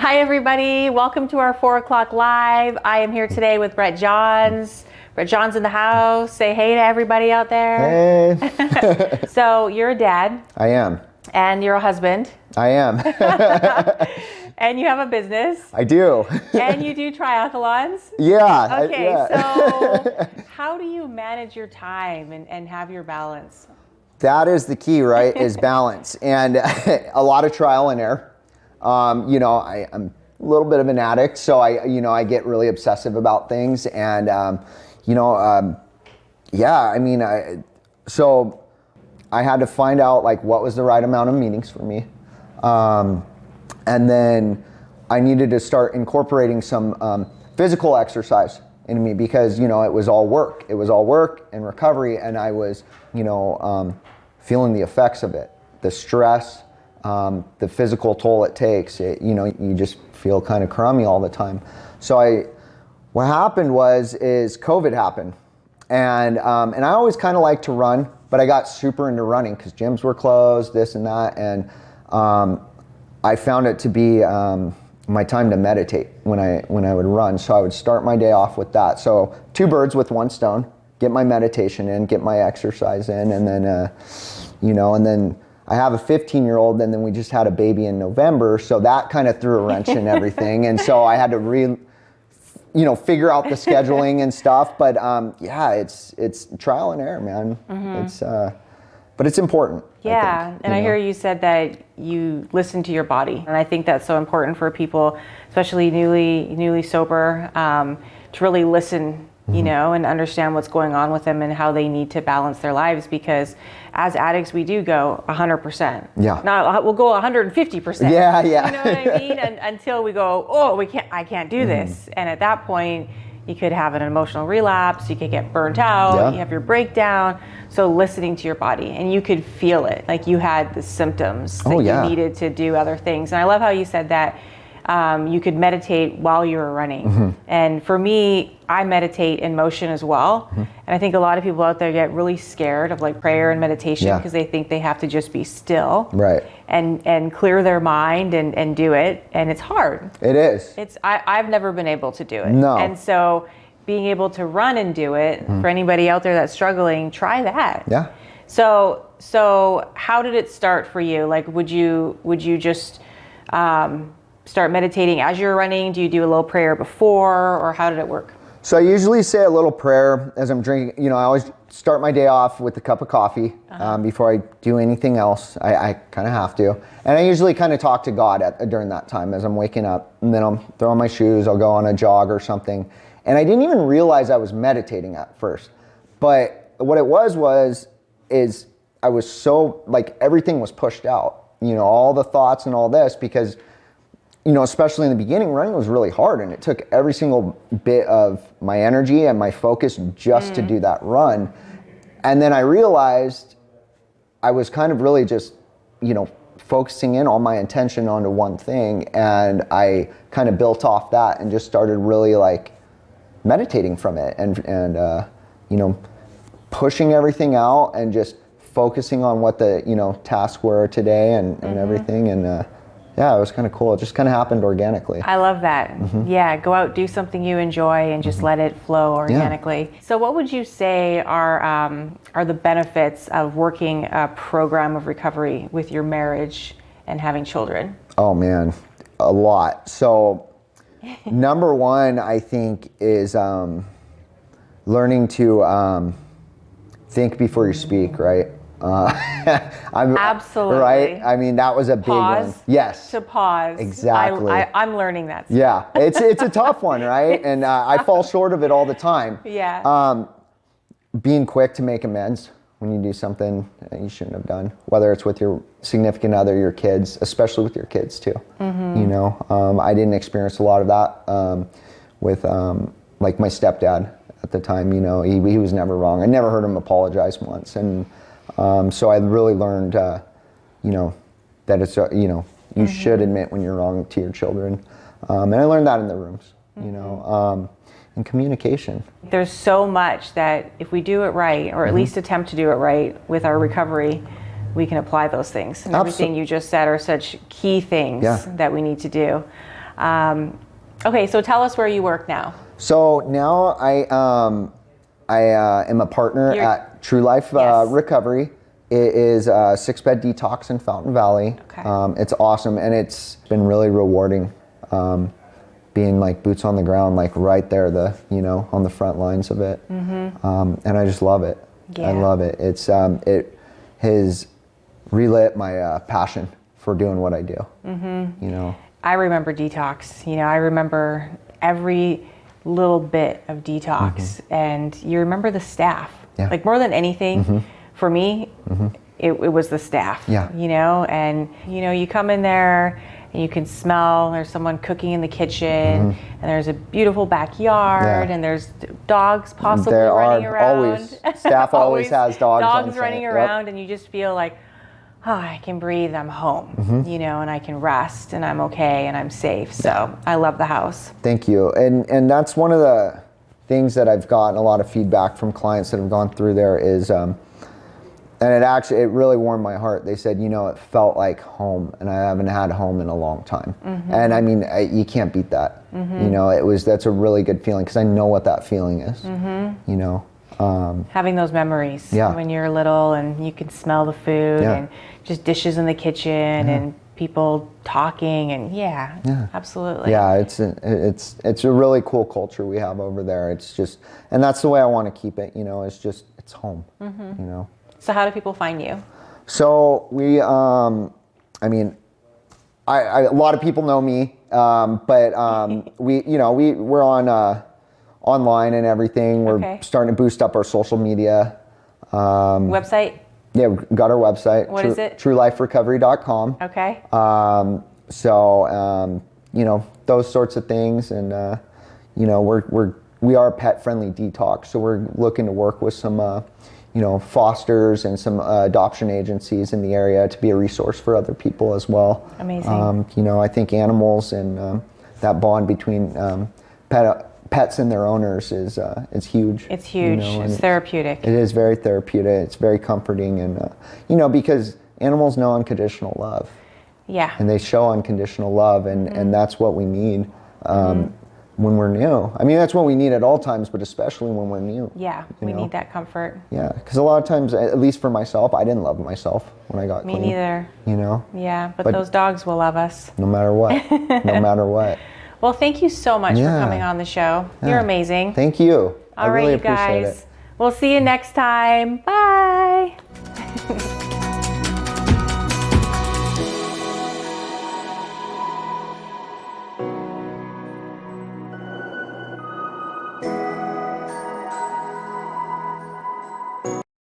Hi everybody, welcome to our 4 o'clock live. I am here today with Brett Johns. Brett Johns in the house. Say hey to everybody out there. Hey. So you're a dad. I am. And you're a husband. I am. And you have a business. I do. And you do triathlons. Yeah. Okay, yeah. so how do you manage your time and have your balance? That is the key, right? Is balance. And a lot of trial and error. I'm a little bit of an addict, so I get really obsessive about things, and so I had to find out like what was the right amount of meetings for me, and then I needed to start incorporating some physical exercise into me because it was all work. It was all work and recovery, and I was feeling the effects of it, the stress. The physical toll it takes, you just feel kind of crummy all the time. So what happened is COVID happened, and I always kind of like to run, but I got super into running because gyms were closed, this and that, and I found it to be my time to meditate when I would run. So I would start my day off with that. So 2 birds with 1 stone: get my meditation in, get my exercise in, and then and then I have a 15-year-old, and then we just had a baby in November, so that kind of threw a wrench in everything, and so I had to figure out the scheduling and stuff. But it's trial and error, man. Mm-hmm. But it's important. Yeah, I think, and I hear you said that you listen to your body, and I think that's so important for people, especially newly sober, to really listen. And understand what's going on with them and how they need to balance their lives, because as addicts we do go 100%. Yeah. We'll go 150%. Yeah. You know what I mean? Until we go, I can't do this. And at that point, you could have an emotional relapse. You could get burnt out. Yeah. You have your breakdown. So listening to your body, and you could feel it, like you had the symptoms that you needed to do other things. And I love how you said that. You could meditate while you were running. Mm-hmm. And for me, I meditate in motion as well. Mm-hmm. And I think a lot of people out there get really scared of like prayer and meditation because they think they have to just be still, right, and clear their mind and do it. And it's hard. It is. I've never been able to do it. No. And so being able to run and do it, for anybody out there that's struggling, try that. Yeah. So how did it start for you? Like, would you just start meditating as you're running? Do you do a little prayer before, or how did it work? So I usually say a little prayer as I'm drinking. I always start my day off with a cup of coffee before I do anything else. I kind of have to. And I usually kind of talk to God during that time as I'm waking up. And then I'll throw on my shoes, I'll go on a jog or something. And I didn't even realize I was meditating at first. But what it was I was so, like, everything was pushed out. All the thoughts and all this, because especially in the beginning, running was really hard, and it took every single bit of my energy and my focus just to do that run. And then I realized I was kind of really just, focusing in all my attention onto one thing, and I kind of built off that and just started really like meditating from it and pushing everything out and just focusing on what the, tasks were today and everything. And, yeah, it was kind of cool. It just kind of happened organically. I love that. Mm-hmm. Yeah, go out, do something you enjoy, and just let it flow organically. Yeah. So what would you say are the benefits of working a program of recovery with your marriage and having children? Oh, man, a lot. So number one, I think, is learning to think before you speak, right? Absolutely. Right? I mean, that was a big one. Yes. To pause. Exactly. I'm learning that. Yeah. It's a tough one, right? And I fall short of it all the time. Yeah. Being quick to make amends when you do something you shouldn't have done, whether it's with your significant other, your kids, especially with your kids too. Mm-hmm. I didn't experience a lot of that with like my stepdad at the time. He was never wrong. I never heard him apologize once. And so I really learned, that it's, you should admit when you're wrong to your children. And I learned that in the rooms, and communication. There's so much that if we do it right, or at least attempt to do it right with our recovery, we can apply those things. And everything you just said are such key things that we need to do. Okay, so tell us where you work now. So now I am a partner at True Life Recovery. It is a 6-bed detox in Fountain Valley. Okay. It's awesome, and it's been really rewarding being like boots on the ground, like right there, on the front lines of it. And I just love it. Yeah. I love it. It has relit my passion for doing what I do. I remember detox. I remember every little bit of detox, and you remember the staff. Yeah. Like more than anything, for me, it was the staff. Yeah. And you come in there and you can smell there's someone cooking in the kitchen, and there's a beautiful backyard, and there's dogs possibly running around. Always. Staff always has dogs on site. running around, and you just feel like, oh, I can breathe, I'm home, and I can rest, and I'm okay, and I'm safe. So I love the house. Thank you. And that's one of the things that I've gotten a lot of feedback from clients that have gone through there is, and it really warmed my heart. They said, it felt like home, and I haven't had home in a long time. And I mean, you can't beat that. That's a really good feeling, because I know what that feeling is. Having those memories when you're little, and you can smell the food, and just dishes in the kitchen, and people talking, and absolutely. Yeah, it's a really cool culture we have over there. It's just, and that's the way I want to keep it. It's home. So how do people find you? So we, I mean, a lot of people know me, but we're on online and everything. We're starting to boost up our social media. Website? Yeah, we got our website. What is it? TrueLifeRecovery.com. Okay. Those sorts of things, and we are a pet-friendly detox, so we're looking to work with some fosters and some adoption agencies in the area to be a resource for other people as well. Amazing. I think animals and that bond between pets and their owners is huge. It's huge. It's therapeutic. It is very therapeutic. It's very comforting, and because animals know unconditional love. Yeah. And they show unconditional love, and that's what we need when we're new. I mean, that's what we need at all times, but especially when we're new. Yeah, we need that comfort. Yeah, because a lot of times, at least for myself, I didn't love myself when I got clean. Me neither. Yeah, but those dogs will love us. No matter what. No matter what. Well, thank you so much for coming on the show. You're amazing. Thank you. All right, you guys. We'll see you next time. Bye.